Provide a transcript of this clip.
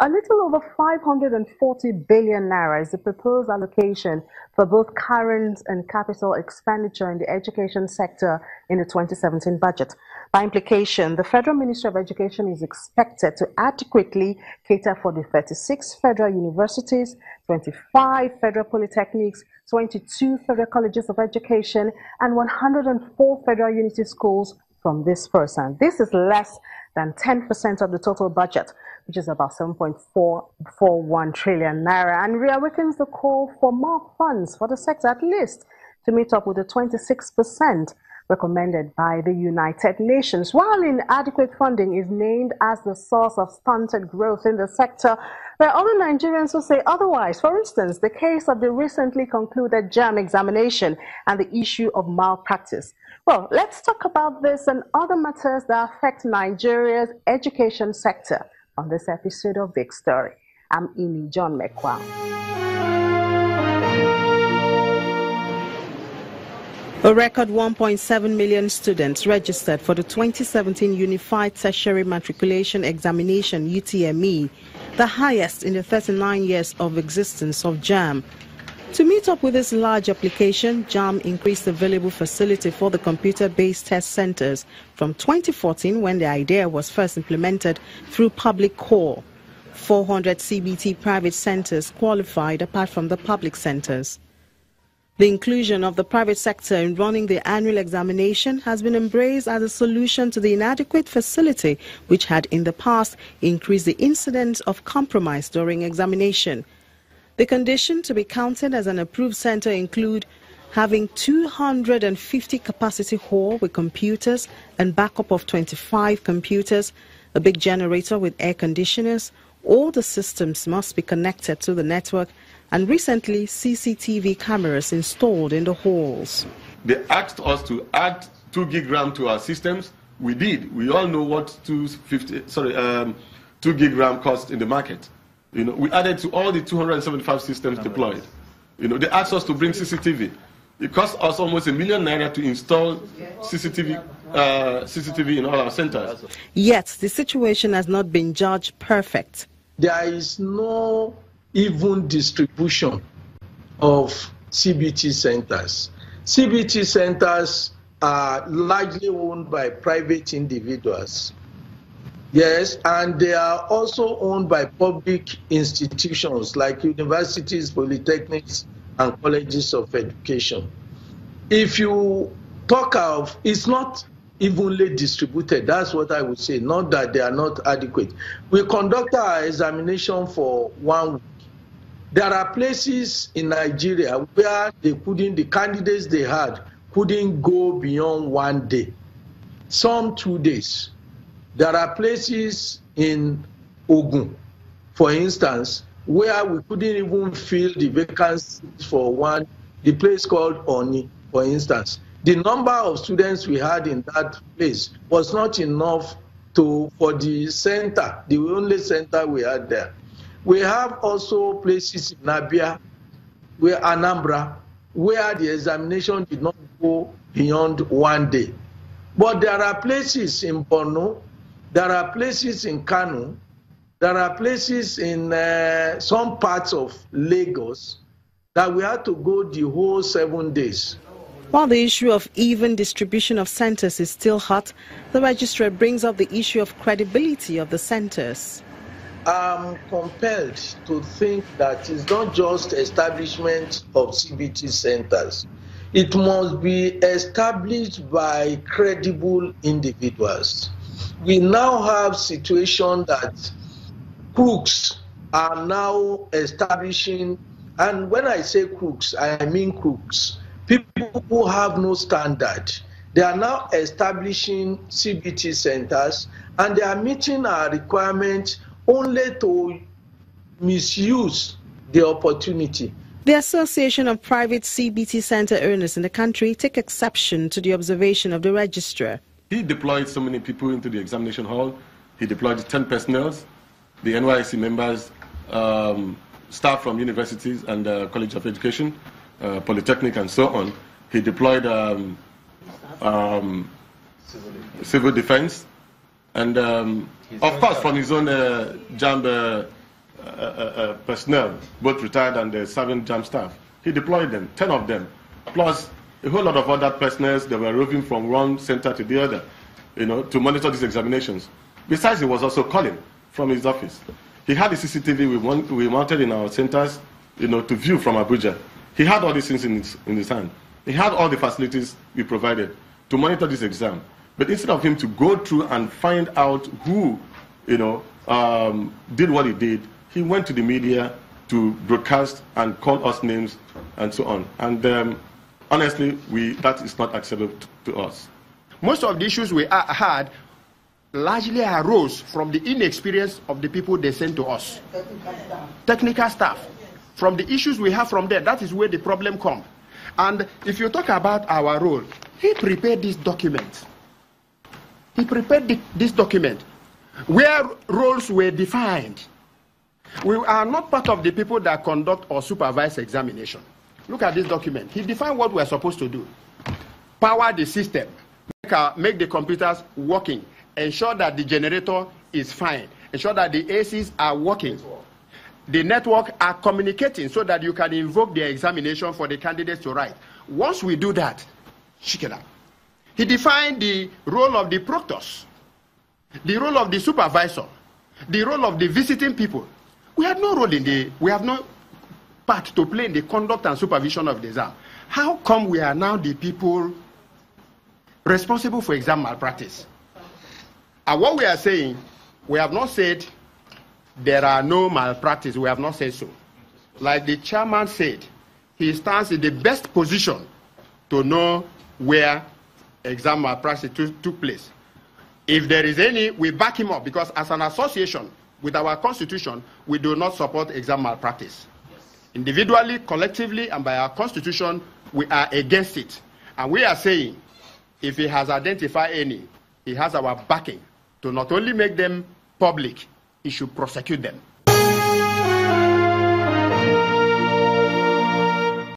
A little over 540 billion naira is the proposed allocation for both current and capital expenditure in the education sector in the 2017 budget. By implication, the Federal Ministry of Education is expected to adequately cater for the 36 federal universities, 25 federal polytechnics, 22 federal colleges of education, and 104 federal unity schools from this person. This is less than 10% of the total budget, which is about 7.441 trillion naira, and reawakens the call for more funds for the sector, at least to meet up with the 26% recommended by the United Nations. While inadequate funding is named as the source of stunted growth in the sector, there are other Nigerians who say otherwise. For instance, the case of the recently concluded Jamb examination and the issue of malpractice. Well, let's talk about this and other matters that affect Nigeria's education sector on this episode of Big Story. I'm John Mekwa. A record 1.7 million students registered for the 2017 Unified Tertiary Matriculation Examination UTME, the highest in the 39 years of existence of Jamb. To meet up with this large application, Jamb increased available facility for the computer-based test centers from 2014, when the idea was first implemented, through public call. 400 CBT private centers qualified apart from the public centers. The inclusion of the private sector in running the annual examination has been embraced as a solution to the inadequate facility, which had in the past increased the incidence of compromise during examination. The condition to be counted as an approved center include having 250 capacity hall with computers and backup of 25 computers, a big generator with air conditioners. All the systems must be connected to the network, and recently CCTV cameras installed in the halls. They asked us to add 2 gig RAM to our systems. We did. We all know what 2 gig RAM cost in the market. You know, we added to all the 275 systems deployed. You know, they asked us to bring CCTV. It cost us almost ₦1 million to install CCTV in all our centers. Yet the situation has not been judged perfect. There is no even distribution of CBT centers. CBT centers are largely owned by private individuals. Yes, and they are also owned by public institutions like universities, polytechnics, and colleges of education. If you talk of, it's not evenly distributed, that's what I would say, not that they are not adequate. We conduct our examination for 1 week. There are places in Nigeria where the candidates they had couldn't go beyond 1 day, some 2 days. There are places in Ogun, for instance, where we couldn't even fill the vacancies for the place called Oni, for instance. The number of students we had in that place was not enough for the center, the only center we had there. We have also places in Abia, Anambra, where the examination did not go beyond 1 day. But there are places in Borno, there are places in Kano, there are places in some parts of Lagos that we had to go the whole 7 days. While the issue of even distribution of centers is still hot, the Registrar brings up the issue of credibility of the centers. I'm compelled to think that it's not just establishment of CBT centers. It must be established by credible individuals. We now have situation that crooks are now establishing, and when I say crooks, I mean crooks, people who have no standard. They are now establishing CBT centers, and they are meeting our requirements only to misuse the opportunity. The Association of Private CBT Center Owners in the country take exception to the observation of the Registrar. He deployed so many people into the examination hall. He deployed 10 personnel, the NYSC members, staff from universities and College of Education, Polytechnic and so on. He deployed civil defense, and of course from his own Jamb personnel, both retired and serving Jamb staff. He deployed them, 10 of them, plus a whole lot of other personnel that were roving from one center to the other, to monitor these examinations. Besides, he was also calling from his office. He had the CCTV we mounted in our centers, to view from Abuja. He had all these things in his hand. He had all the facilities we provided to monitor this exam. But instead of him to go through and find out who, did what he did, he went to the media to broadcast and call us names and so on. And honestly, that is not acceptable to us. Most of the issues we had largely arose from the inexperience of the people they sent to us. Technical staff. From the issues we have from there, that is where the problem comes. And if you talk about our role, he prepared this document. He prepared this document where roles were defined. We are not part of the people that conduct or supervise examination. Look at this document. He defined what we are supposed to do. Power the system, make the computers working, ensure that the generator is fine, ensure that the ACs are working, the network are communicating so that you can invoke the examination for the candidates to write. Once we do that, shikela. He defined the role of the proctors, the role of the supervisor, the role of the visiting people. We have no role we have no part to play in the conduct and supervision of the exam. How come we are now the people responsible for exam malpractice? And what we are saying, we have not said there are no malpractice. We have not said so. Like the chairman said, he stands in the best position to know where exam malpractice took place. If there is any, we back him up, because as an association with our constitution, we do not support exam malpractice. Individually, collectively, and by our constitution, we are against it. And we are saying, if he has identified any, he has our backing to not only make them public, he should prosecute them.